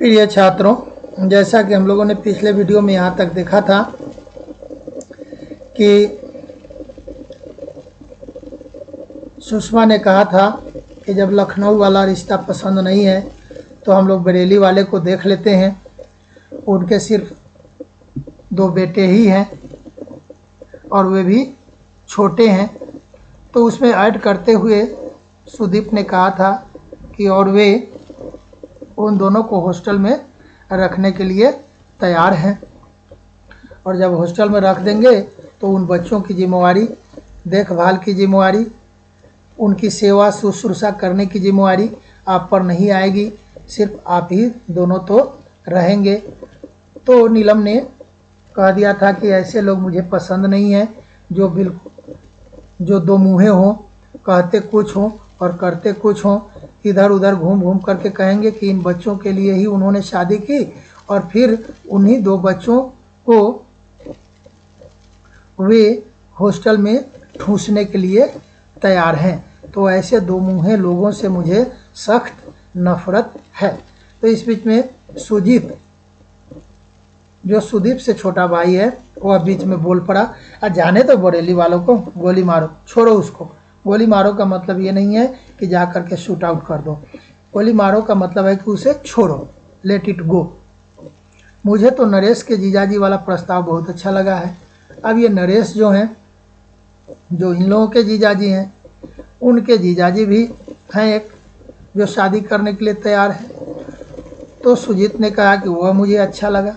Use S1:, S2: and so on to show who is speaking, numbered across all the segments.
S1: प्रिय छात्रों, जैसा कि हम लोगों ने पिछले वीडियो में यहाँ तक देखा था कि सुषमा ने कहा था कि जब लखनऊ वाला रिश्ता पसंद नहीं है तो हम लोग बरेली वाले को देख लेते हैं। उनके सिर्फ 2 बेटे ही हैं और वे भी छोटे हैं। तो उसमें ऐड करते हुए सुदीप ने कहा था कि और वे उन दोनों को हॉस्टल में रखने के लिए तैयार हैं और जब हॉस्टल में रख देंगे तो उन बच्चों की जिम्मेवारी, देखभाल की जिम्मेवारी, उनकी सेवा शुश्रूषा करने की जिम्मेवारी आप पर नहीं आएगी, सिर्फ आप ही दोनों तो रहेंगे। तो नीलम ने कह दिया था कि ऐसे लोग मुझे पसंद नहीं है जो 2 मुँहे हों, कहते कुछ हों और करते कुछ हों, इधर उधर घूम घूम करके कहेंगे कि इन बच्चों के लिए ही उन्होंने शादी की और फिर उन्हीं 2 बच्चों को वे हॉस्टल में ठूंसने के लिए तैयार हैं। तो ऐसे 2 मुँहे लोगों से मुझे सख्त नफरत है। तो इस बीच में सुजीत, जो सुदीप से छोटा भाई है, वह बीच में बोल पड़ा, जाने तो बरेली वालों को गोली मारो, छोड़ो उसको। गोली मारो का मतलब ये नहीं है कि जा कर के शूट आउट कर दो। गोली मारो का मतलब है कि उसे छोड़ो, लेट इट गो। मुझे तो नरेश के जीजाजी वाला प्रस्ताव बहुत अच्छा लगा है। अब ये नरेश जो हैं, जो इन लोगों के जीजाजी हैं, उनके जीजाजी भी हैं एक जो शादी करने के लिए तैयार है। तो सुजीत ने कहा कि वह मुझे अच्छा लगा।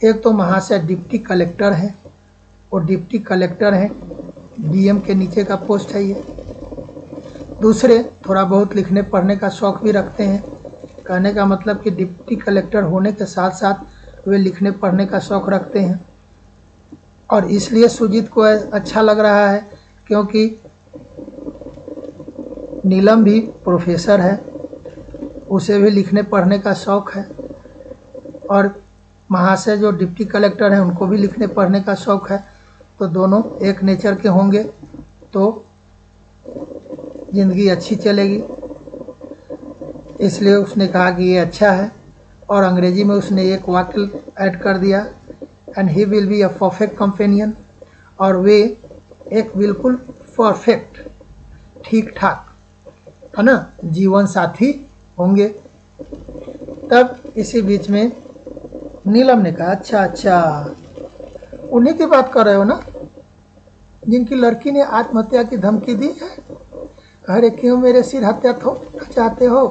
S1: एक तो महाशय डिप्टी कलेक्टर हैं, और डिप्टी कलेक्टर हैं, डीएम के नीचे का पोस्ट है ये। दूसरे थोड़ा बहुत लिखने पढ़ने का शौक़ भी रखते हैं। कहने का मतलब कि डिप्टी कलेक्टर होने के साथ साथ वे लिखने पढ़ने का शौक़ रखते हैं। और इसलिए सुजीत को अच्छा लग रहा है क्योंकि नीलम भी प्रोफेसर है, उसे भी लिखने पढ़ने का शौक़ है, और महाशय जो डिप्टी कलेक्टर हैं उनको भी लिखने पढ़ने का शौक़ है। तो दोनों एक नेचर के होंगे तो ज़िंदगी अच्छी चलेगी। इसलिए उसने कहा कि ये अच्छा है, और अंग्रेजी में उसने एक वाक्य ऐड कर दिया, and he will be a perfect companion. और वे एक बिल्कुल परफेक्ट, ठीक ठाक, है ना, जीवन साथी होंगे। तब इसी बीच में नीलम ने कहा, अच्छा, उन्हीं की बात कर रहे हो ना जिनकी लड़की ने आत्महत्या की धमकी दी है? अरे क्यों मेरे सिर हत्या ठोकना चाहते हो?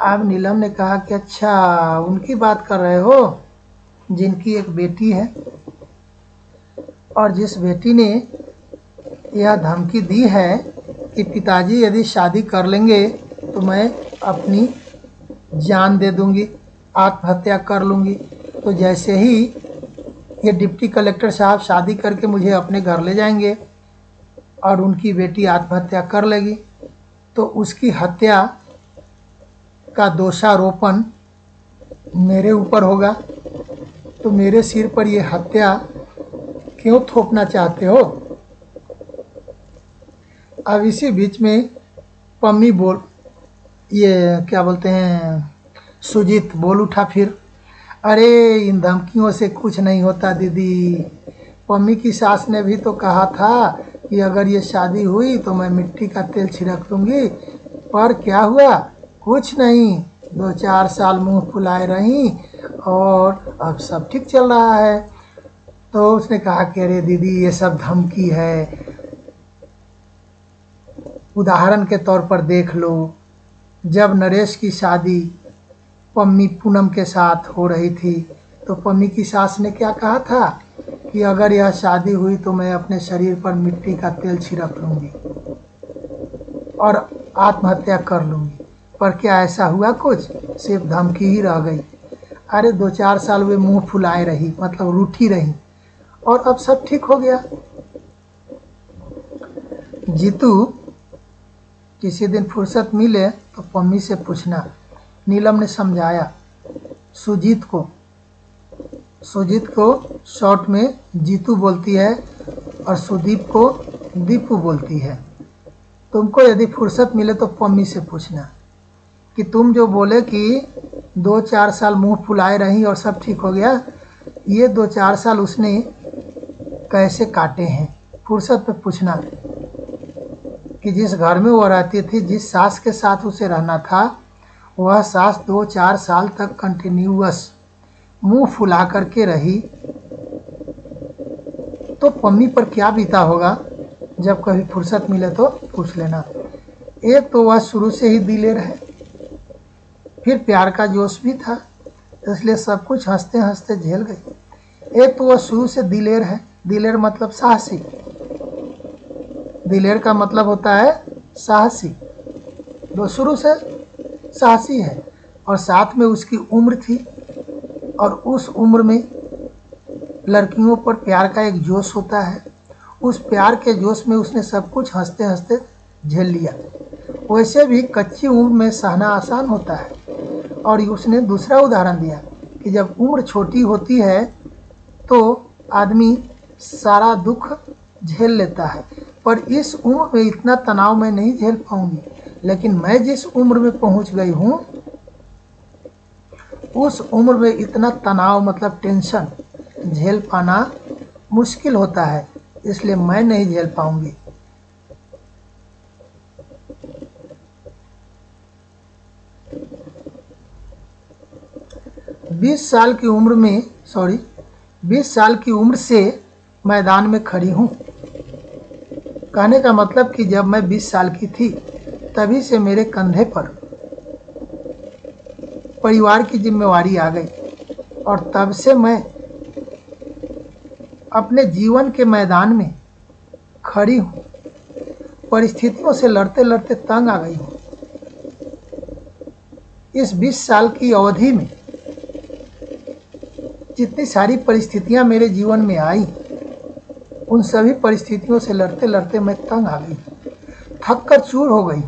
S1: अब नीलम ने कहा कि अच्छा, उनकी बात कर रहे हो जिनकी एक बेटी है, और जिस बेटी ने यह धमकी दी है कि पिताजी यदि शादी कर लेंगे तो मैं अपनी जान दे दूंगी, आत्महत्या कर लूँगी। तो जैसे ही ये डिप्टी कलेक्टर साहब शादी करके मुझे अपने घर ले जाएंगे और उनकी बेटी आत्महत्या कर लेगी, तो उसकी हत्या का दोषारोपण मेरे ऊपर होगा। तो मेरे सिर पर ये हत्या क्यों थोपना चाहते हो? अब इसी बीच में पम्मी सुजीत बोल उठा फिर, अरे इन धमकियों से कुछ नहीं होता दीदी। पम्मी की सास ने भी तो कहा था कि अगर ये शादी हुई तो मैं मिट्टी का तेल छिड़क दूंगी, पर क्या हुआ? कुछ नहीं, 2-4 साल मुंह फुलाए रही और अब सब ठीक चल रहा है। तो उसने कहा कि अरे दीदी, ये सब धमकी है। उदाहरण के तौर पर देख लो, जब नरेश की शादी पम्मी पूनम के साथ हो रही थी तो पम्मी की सास ने क्या कहा था कि अगर यह शादी हुई तो मैं अपने शरीर पर मिट्टी का तेल छिड़क लूँगी और आत्महत्या कर लूँगी। पर क्या ऐसा हुआ? कुछ सिर्फ धमकी ही रह गई। अरे 2-4 साल वे मुंह फुलाए रही, मतलब रूठी रही, और अब सब ठीक हो गया। जीतू, किसी दिन फुर्सत मिले तो पम्मी से पूछना। नीलम ने समझाया सुजीत को शॉर्ट में जीतू बोलती है और सुदीप को दीपू बोलती है। तुमको यदि फुर्सत मिले तो पम्मी से पूछना। कि तुम जो बोले कि 2-4 साल मुंह फुलाए रही और सब ठीक हो गया, ये 2-4 साल उसने कैसे काटे हैं? फुर्सत पे पूछना कि जिस घर में वो रहती थी, जिस सास के साथ उसे रहना था, वह सास 2-4 साल तक कंटिन्यूअस मुंह फुला करके रही, तो पम्मी पर क्या बीता होगा? जब कभी फुर्सत मिले तो पूछ लेना। एक तो वह शुरू से ही दिलेर है, फिर प्यार का जोश भी था, इसलिए सब कुछ हंसते हंसते झेल गई। एक तो वह शुरू से दिलेर है, दिलेर मतलब साहसी, दिलेर का मतलब होता है साहसी, वो शुरू से साहसी है। और साथ में उसकी उम्र थी, और उस उम्र में लड़कियों पर प्यार का एक जोश होता है। उस प्यार के जोश में उसने सब कुछ हंसते हंसते झेल लिया। वैसे भी कच्ची उम्र में सहना आसान होता है। और उसने दूसरा उदाहरण दिया कि जब उम्र छोटी होती है तो आदमी सारा दुख झेल लेता है, पर इस उम्र में इतना तनाव मैं नहीं झेल पाऊंगी। लेकिन मैं जिस उम्र में पहुंच गई हूँ, उस उम्र में इतना तनाव मतलब टेंशन झेल पाना मुश्किल होता है, इसलिए मैं नहीं झेल पाऊंगी। बीस साल की उम्र से मैदान में खड़ी हूँ। कहने का मतलब कि जब मैं 20 साल की थी, तभी से मेरे कंधे पर परिवार की जिम्मेवारी आ गई, और तब से मैं अपने जीवन के मैदान में खड़ी हूँ। परिस्थितियों से लड़ते लड़ते तंग आ गई हूँ। इस 20 साल की अवधि में जितनी सारी परिस्थितियां मेरे जीवन में आई, उन सभी परिस्थितियों से लड़ते लड़ते मैं तंग आ गई, थक कर चूर हो गई।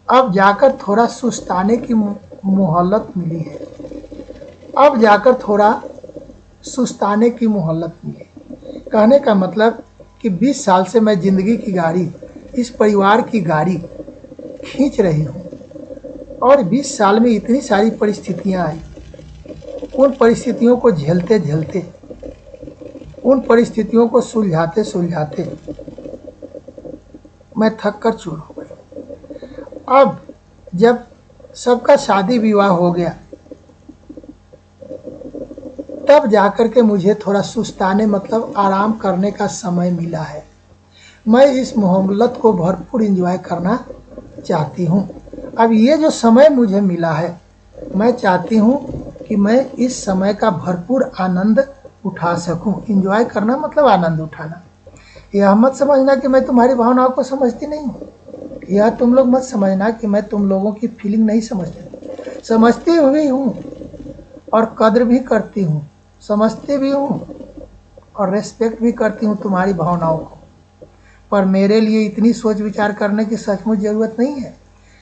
S1: अब जाकर थोड़ा सुस्ताने की मोहलत मिली है। अब जाकर थोड़ा सुस्ताने की मोहलत मिली। कहने का मतलब कि 20 साल से मैं जिंदगी की गाड़ी, इस परिवार की गाड़ी खींच रही हूँ, और 20 साल में इतनी सारी परिस्थितियां आई। उन परिस्थितियों को झेलते झेलते, उन परिस्थितियों को सुलझाते सुलझाते मैं थक कर चूर हो गई। अब जब सबका शादी विवाह हो गया, तब जाकर के मुझे थोड़ा सुस्ताने मतलब आराम करने का समय मिला है। मैं इस मोहल्लत को भरपूर एंजॉय करना चाहती हूँ। अब ये जो समय मुझे मिला है, मैं चाहती हूँ कि मैं इस समय का भरपूर आनंद उठा सकूं। एंजॉय करना मतलब आनंद उठाना। यह मत समझना कि मैं तुम्हारी भावनाओं को समझती नहीं हूँ। यह तुम लोग मत समझना कि मैं तुम लोगों की फीलिंग नहीं समझती। समझती हुई हूँ और कद्र भी करती हूँ, समझती भी हूँ और रेस्पेक्ट भी करती हूँ तुम्हारी भावनाओं को। पर मेरे लिए इतनी सोच विचार करने की सचमुच ज़रूरत नहीं है।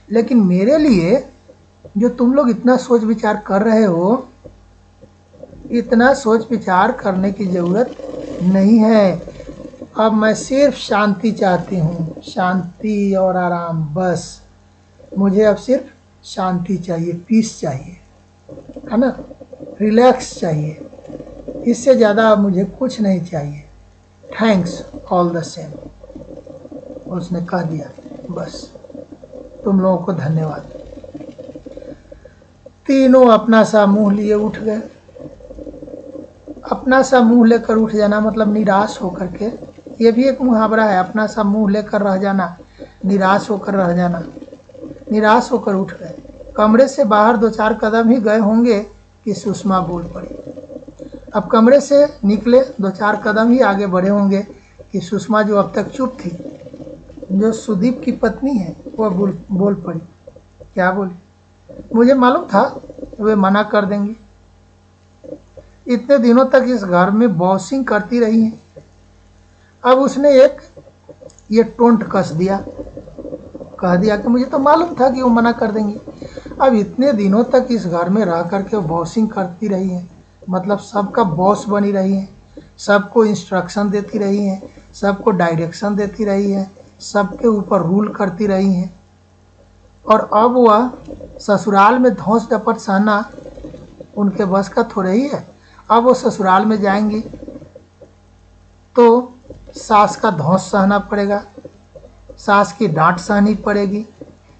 S1: लेकिन मेरे लिए जो तुम लोग इतना सोच विचार कर रहे हो, इतना सोच विचार करने की ज़रूरत नहीं है। अब मैं सिर्फ शांति चाहती हूँ, शांति और आराम, बस। मुझे अब सिर्फ शांति चाहिए, पीस चाहिए, है ना, रिलैक्स चाहिए। इससे ज़्यादा अब मुझे कुछ नहीं चाहिए। थैंक्स ऑल द सेम, उसने कह दिया। बस, तुम लोगों को धन्यवाद। तीनों अपना सा मुंह लिए उठ गए। अपना सा मुंह लेकर उठ जाना मतलब निराश होकर के, ये भी एक मुहावरा है। अपना सा मुंह लेकर रह जाना, निराश होकर रह जाना। निराश होकर उठ गए। कमरे से बाहर 2-4 कदम ही गए होंगे कि सुषमा बोल पड़ी। अब कमरे से निकले 2-4 कदम ही आगे बढ़े होंगे कि सुषमा, जो अब तक चुप थी, जो सुदीप की पत्नी है, वह बोल पड़ी। क्या बोली? मुझे मालूम था वे मना कर देंगी। इतने दिनों तक इस घर में बॉसिंग करती रही हैं। अब उसने एक ये टोंट कस दिया, कह दिया कि मुझे तो मालूम था कि वो मना कर देंगी। अब इतने दिनों तक इस घर में रह करके वो बॉसिंग करती रही हैं, मतलब सबका बॉस बनी रही हैं, सबको इंस्ट्रक्शन देती रही हैं, सबको डायरेक्शन देती रही हैं, सबके ऊपर रूल करती रही हैं। और अब वह ससुराल में धौंस डपट सहना उनके बस का थोड़ा ही है। अब वो ससुराल में जाएंगी तो सास का धौंस सहना पड़ेगा, सास की डांट सहनी पड़ेगी।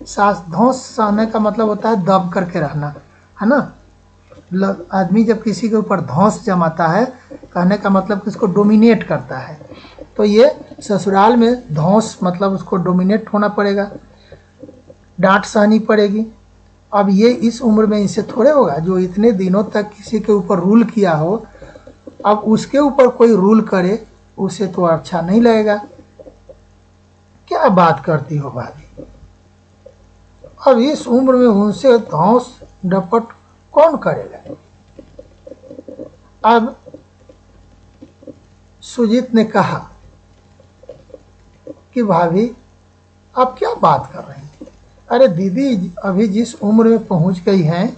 S1: सास धौंस सहने का मतलब होता है दब करके रहना, है ना। आदमी जब किसी के ऊपर धौंस जमाता है, कहने का मतलब कि उसको डोमिनेट करता है, तो ये ससुराल में धौंस मतलब उसको डोमिनेट होना पड़ेगा, डांट सहनी पड़ेगी। अब ये इस उम्र में इनसे थोड़े होगा, जो इतने दिनों तक किसी के ऊपर रूल किया हो, अब उसके ऊपर कोई रूल करे उसे तो अच्छा नहीं लगेगा। क्या बात करती हो भाभी, अब इस उम्र में उनसे धौंस डपट कौन करेगा। अब सुजीत ने कहा कि भाभी आप क्या बात कर रही हैं। अरे दीदी, अभी जिस उम्र में पहुंच गई हैं,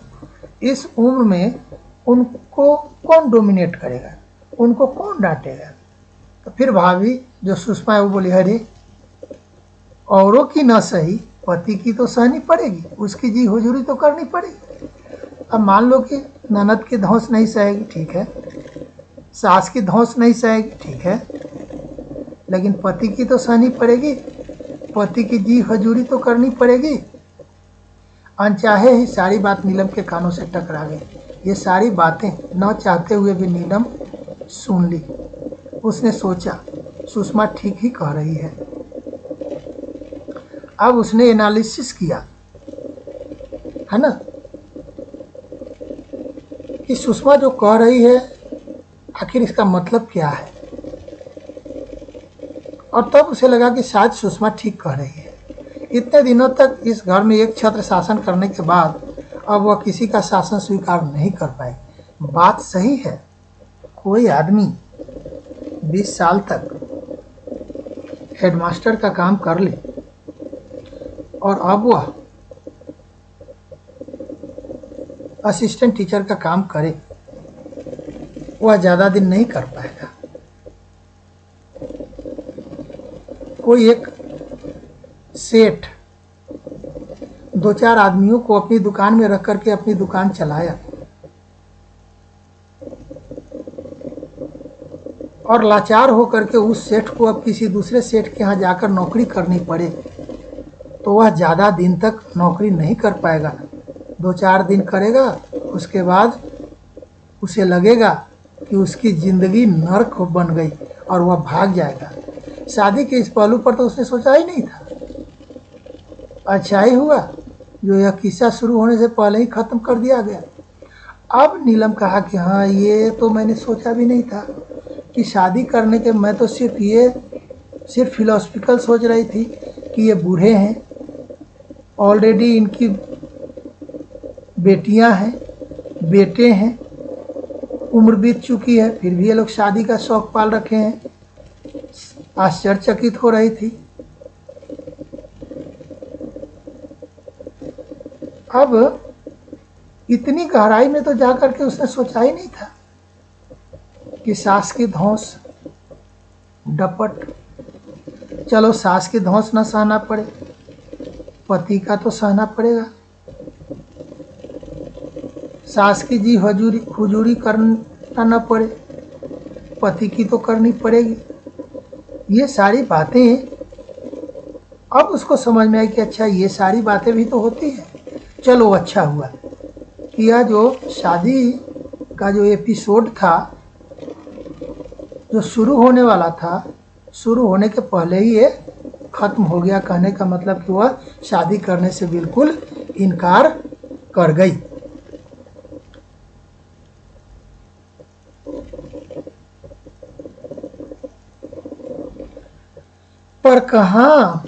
S1: इस उम्र में उनको कौन डोमिनेट करेगा, उनको कौन डांटेगा। तो फिर भाभी जो सुषमा है वो बोली, अरे औरों की ना सही, पति की तो सहनी पड़ेगी, उसकी जी हुजूरी तो करनी पड़ेगी। अब मान लो कि ननद की धौंस नहीं सहेगी, ठीक है, सास की धौंस नहीं सहेगी, ठीक है, लेकिन पति की तो सहनी पड़ेगी, पति की जी हजूरी तो करनी पड़ेगी। अनचाहे ही सारी बात नीलम के कानों से टकरा गई। ये सारी बातें न चाहते हुए भी नीलम सुन ली। उसने सोचा सुषमा ठीक ही कह रही है। अब उसने एनालिसिस किया, है ना, कि सुषमा जो कह रही है आखिर इसका मतलब क्या है। और तब उसे लगा कि शायद सुषमा ठीक कह रही है। इतने दिनों तक इस घर में एक छत्र शासन करने के बाद अब वह किसी का शासन स्वीकार नहीं कर पाए। बात सही है, कोई आदमी 20 साल तक हेडमास्टर का काम कर ले और अब वह असिस्टेंट टीचर का काम करे, वह ज़्यादा दिन नहीं कर पाएगा। कोई एक सेठ 2-4 आदमियों को अपनी दुकान में रख करके अपनी दुकान चलाया और लाचार होकर के उस सेठ को अब किसी दूसरे सेठ के यहाँ जाकर नौकरी करनी पड़े, तो वह ज़्यादा दिन तक नौकरी नहीं कर पाएगा। 2-4 दिन करेगा, उसके बाद उसे लगेगा कि उसकी ज़िंदगी नर्क बन गई और वह भाग जाएगा। शादी के इस पहलू पर तो उसने सोचा ही नहीं था। अच्छा ही हुआ जो यह किस्सा शुरू होने से पहले ही ख़त्म कर दिया गया। अब नीलम कहा कि हाँ, ये तो मैंने सोचा भी नहीं था कि शादी करने के, मैं तो सिर्फ फिलोसफिकल सोच रही थी कि ये बूढ़े हैं, ऑलरेडी इनकी बेटियां हैं, बेटे हैं, उम्र बीत चुकी है, फिर भी ये लोग शादी का शौक पाल रखे हैं। आश्चर्यचकित हो रही थी। अब इतनी गहराई में तो जाकर के उसने सोचा ही नहीं था कि सास की धौंस डपट, चलो सास की धौंस न सहना पड़े, पति का तो सहना पड़ेगा। सास की जी हुजूरी करना न पड़े, पति की तो करनी पड़ेगी। ये सारी बातें अब उसको समझ में आई कि अच्छा, ये सारी बातें भी तो होती हैं। चलो अच्छा हुआ कि यह जो शादी का जो एपिसोड था, जो शुरू होने वाला था, शुरू होने के पहले ही ये ख़त्म हो गया। कहने का मतलब कि वह शादी करने से बिल्कुल इनकार कर गई। पर कहाँ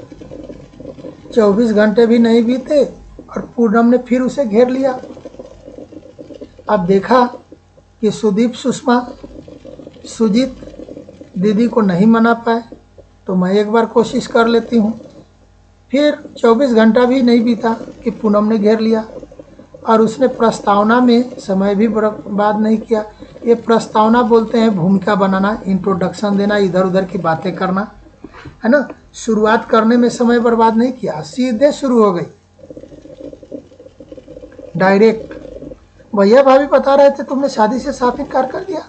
S1: 24 घंटे भी नहीं बीते और पूनम ने फिर उसे घेर लिया। अब देखा कि सुदीप सुषमा सुजीत दीदी को नहीं मना पाए, तो मैं एक बार कोशिश कर लेती हूँ। फिर 24 घंटा भी नहीं बीता कि पूनम ने घेर लिया और उसने प्रस्तावना में समय भी बर्बाद नहीं किया। ये प्रस्तावना बोलते हैं भूमिका बनाना, इंट्रोडक्शन देना, इधर उधर की बातें करना, है ना। शुरुआत करने में समय बर्बाद नहीं किया, सीधे शुरू हो गई। डायरेक्ट। भैया भाभी बता रहे थे तुमने शादी से साफ इनकार कर दिया।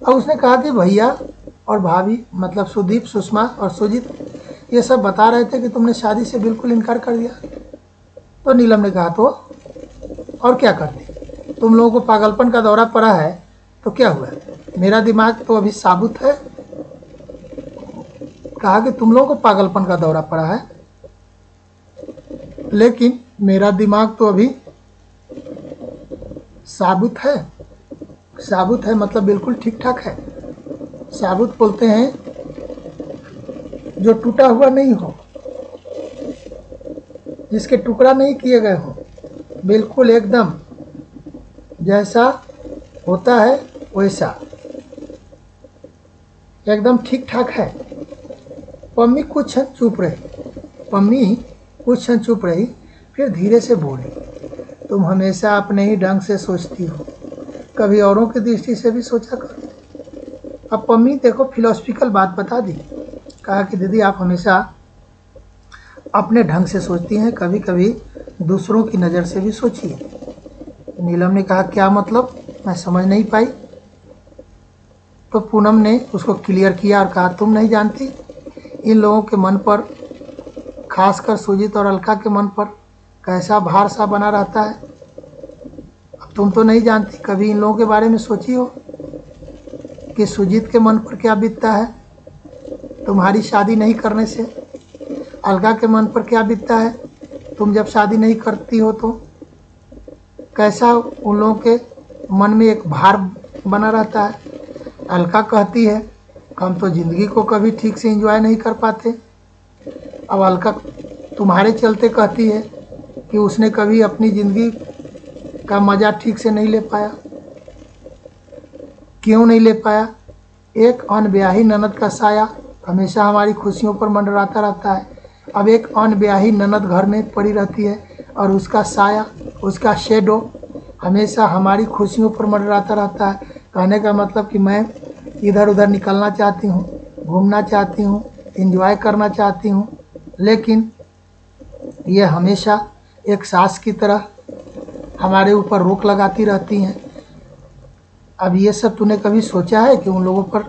S1: अब उसने कहा कि भैया और भाभी मतलब सुदीप, सुषमा और सुजीत ये सब बता रहे थे कि तुमने शादी से बिल्कुल इनकार कर दिया। तो नीलम ने कहा तो और क्या करती, तुम लोगों को पागलपन का दौरा पड़ा है तो क्या हुआ, मेरा दिमाग तो अभी साबुत है। कहा कि तुम लोगों को पागलपन का दौरा पड़ा है, लेकिन मेरा दिमाग तो अभी साबुत है। साबुत है मतलब बिल्कुल ठीक ठाक है। साबुत बोलते हैं जो टूटा हुआ नहीं हो, जिसके टुकड़ा नहीं किए गए हो, बिल्कुल एकदम जैसा होता है वैसा एकदम ठीक ठाक है। पम्मी कुछ क्षण चुप रही, फिर धीरे से बोली, तुम हमेशा अपने ही ढंग से सोचती हो, कभी औरों की दृष्टि से भी सोचा करो। अब पम्मी देखो फिलोसफिकल बात बता दी। कहा कि दीदी आप हमेशा अपने ढंग से सोचती हैं, कभी कभी दूसरों की नज़र से भी सोचिए। नीलम ने कहा क्या मतलब, मैं समझ नहीं पाई। तो पूनम ने उसको क्लियर किया और कहा तुम नहीं जानती इन लोगों के मन पर, खासकर सुजीत और अलका के मन पर कैसा भार सा बना रहता है। अब तुम तो नहीं जानती, कभी इन लोगों के बारे में सोची हो कि सुजीत के मन पर क्या बीतता है तुम्हारी शादी नहीं करने से, अलका के मन पर क्या बीतता है तुम जब शादी नहीं करती हो तो कैसा उन लोगों के मन में एक भार बना रहता है। अलका कहती है हम तो ज़िंदगी को कभी ठीक से एंजॉय नहीं कर पाते। अब अलका तुम्हारे चलते कहती है कि उसने कभी अपनी ज़िंदगी का मज़ा ठीक से नहीं ले पाया। क्यों नहीं ले पाया, एक अनब्याही ननद का साया हमेशा हमारी खुशियों पर मंडराता रहता है। अब एक अनब्याही ननद घर में पड़ी रहती है और उसका साया, उसका शेडो हमेशा हमारी खुशियों पर मंडराता रहता है। कहने का मतलब कि मैं इधर उधर निकलना चाहती हूँ, घूमना चाहती हूँ, एंजॉय करना चाहती हूँ, लेकिन ये हमेशा एक सास की तरह हमारे ऊपर रोक लगाती रहती हैं। अब ये सब तूने कभी सोचा है कि उन लोगों पर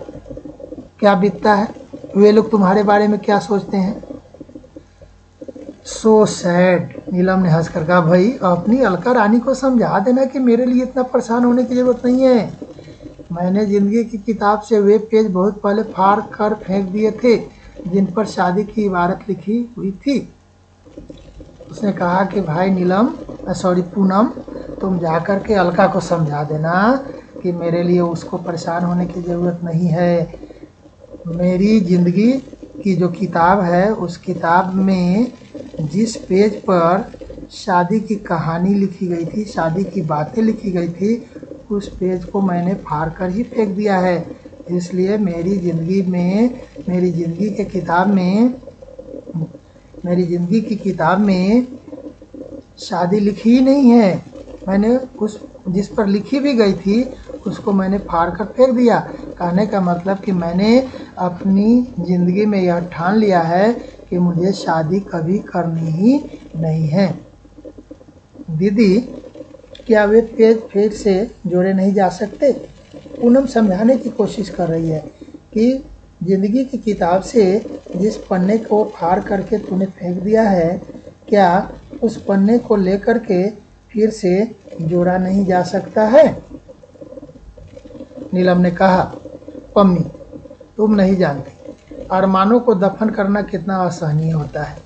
S1: क्या बीतता है, वे लोग तुम्हारे बारे में क्या सोचते हैं। So sad. नीलम ने हंस कर कहा भाई अपनी अलका रानी को समझा देना कि मेरे लिए इतना परेशान होने की ज़रूरत नहीं है। मैंने ज़िंदगी की किताब से वे पेज बहुत पहले फाड़ कर फेंक दिए थे जिन पर शादी की इबारत लिखी हुई थी। उसने कहा कि भाई नीलम, सॉरी पूनम, तुम जाकर के अलका को समझा देना कि मेरे लिए उसको परेशान होने की ज़रूरत नहीं है। मेरी ज़िंदगी की जो किताब है उस किताब में जिस पेज पर शादी की कहानी लिखी गई थी, शादी की बातें लिखी गई थी, उस पेज को मैंने फाड़ कर ही फेंक दिया है। इसलिए मेरी ज़िंदगी की किताब में शादी लिखी ही नहीं है। मैंने उस जिस पर लिखी भी गई थी उसको मैंने फाड़ कर फेंक दिया। कहने का मतलब कि मैंने अपनी ज़िंदगी में यह ठान लिया है कि मुझे शादी कभी करनी ही नहीं है। दीदी क्या वे पेज फिर से जोड़े नहीं जा सकते। पूनम समझाने की कोशिश कर रही है कि ज़िंदगी की किताब से जिस पन्ने को फाड़ करके तूने फेंक दिया है, क्या उस पन्ने को लेकर के फिर से जोड़ा नहीं जा सकता है। नीलम ने कहा पम्मी तुम नहीं जानती अरमानों को दफन करना कितना असहनीय होता है।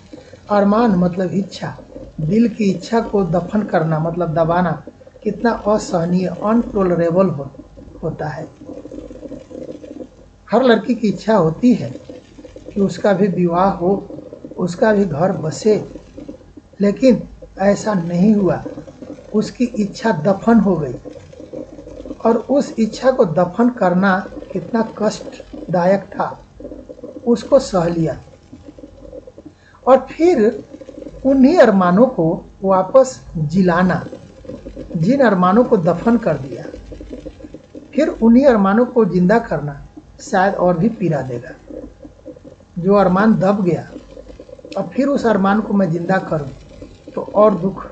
S1: अरमान मतलब इच्छा, दिल की इच्छा को दफन करना मतलब दबाना कितना असहनीय, अनटोलरेबल होता है। हर लड़की की इच्छा होती है कि उसका भी विवाह हो, उसका भी घर बसे, लेकिन ऐसा नहीं हुआ। उसकी इच्छा दफन हो गई और उस इच्छा को दफन करना कितना कष्टदायक था, उसको सह लिया और फिर उन्हीं अरमानों को वापस जिलाना, जिन अरमानों को दफन कर दिया, फिर उन्हीं अरमानों को जिंदा करना शायद और भी पीड़ा देगा। जो अरमान दब गया और फिर उस अरमान को मैं जिंदा करूं तो और दुख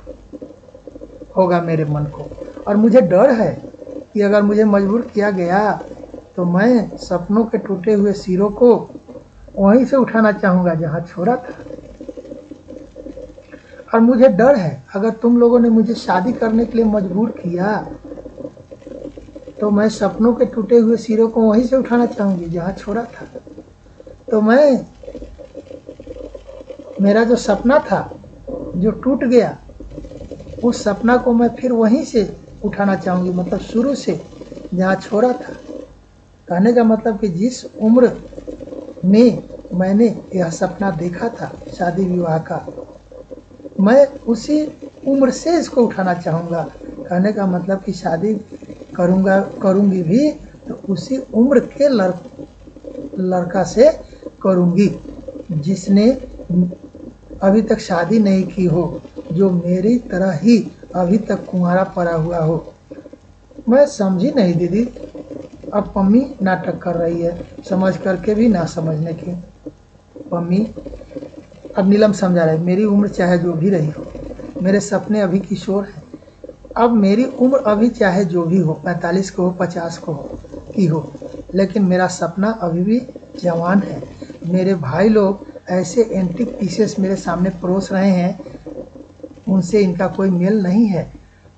S1: होगा मेरे मन को। और मुझे डर है कि अगर मुझे मजबूर किया गया तो मैं सपनों के टूटे हुए सिरों को वहीं से उठाना चाहूँगा जहाँ छोड़ा था। और मुझे डर है अगर तुम लोगों ने मुझे शादी करने के लिए मजबूर किया तो मैं सपनों के टूटे हुए सिरों को वहीं से उठाना चाहूँगी जहाँ छोड़ा था। तो मेरा जो सपना था जो टूट गया, उस सपना को मैं फिर वहीं से उठाना चाहूँगी, मतलब शुरू से जहाँ छोड़ा था। कहने का मतलब कि जिस उम्र में मैंने यह सपना देखा था शादी विवाह का, मैं उसी उम्र से इसको उठाना चाहूँगा। कहने का मतलब कि शादी करूँगी भी तो उसी उम्र के लड़का से करूँगी जिसने अभी तक शादी नहीं की हो, जो मेरी तरह ही अभी तक कुंवारा पड़ा हुआ हो। मैं समझी नहीं दीदी, अब मम्मी नाटक कर रही है, समझ करके भी ना समझने की। मम्मी अब नीलम समझा रही, मेरी उम्र चाहे जो भी रही हो, मेरे सपने अभी किशोर हैं। अब मेरी उम्र अभी चाहे जो भी हो, 45 को हो, 50 को हो की हो, लेकिन मेरा सपना अभी भी जवान है। मेरे भाई लोग ऐसे एंटीक पीसेस मेरे सामने परोस रहे हैं, उनसे इनका कोई मेल नहीं है।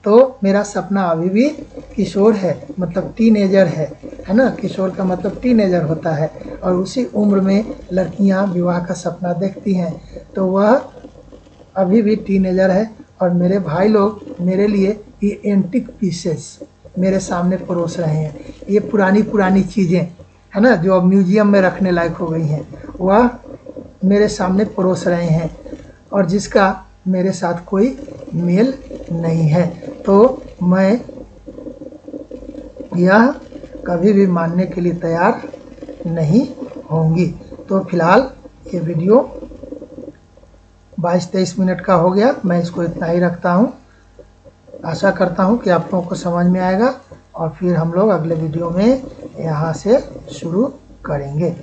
S1: तो मेरा सपना अभी भी किशोर है, मतलब टीनेजर है ना। किशोर का मतलब टीनेजर होता है, और उसी उम्र में लड़कियां विवाह का सपना देखती हैं, तो वह अभी भी टीनेजर है। और मेरे भाई लोग मेरे लिए ये एंटीक पीसेस मेरे सामने परोस रहे हैं। ये पुरानी चीज़ें है ना, जो अब म्यूजियम में रखने लायक हो गई हैं, वह मेरे सामने परोस रहे हैं, और जिसका मेरे साथ कोई मेल नहीं है। तो मैं यह कभी भी मानने के लिए तैयार नहीं होंगी। तो फिलहाल ये वीडियो 22-23 मिनट का हो गया, मैं इसको इतना ही रखता हूँ। आशा करता हूँ कि आप लोगों को समझ में आएगा, और फिर हम लोग अगले वीडियो में यहाँ से शुरू करेंगे।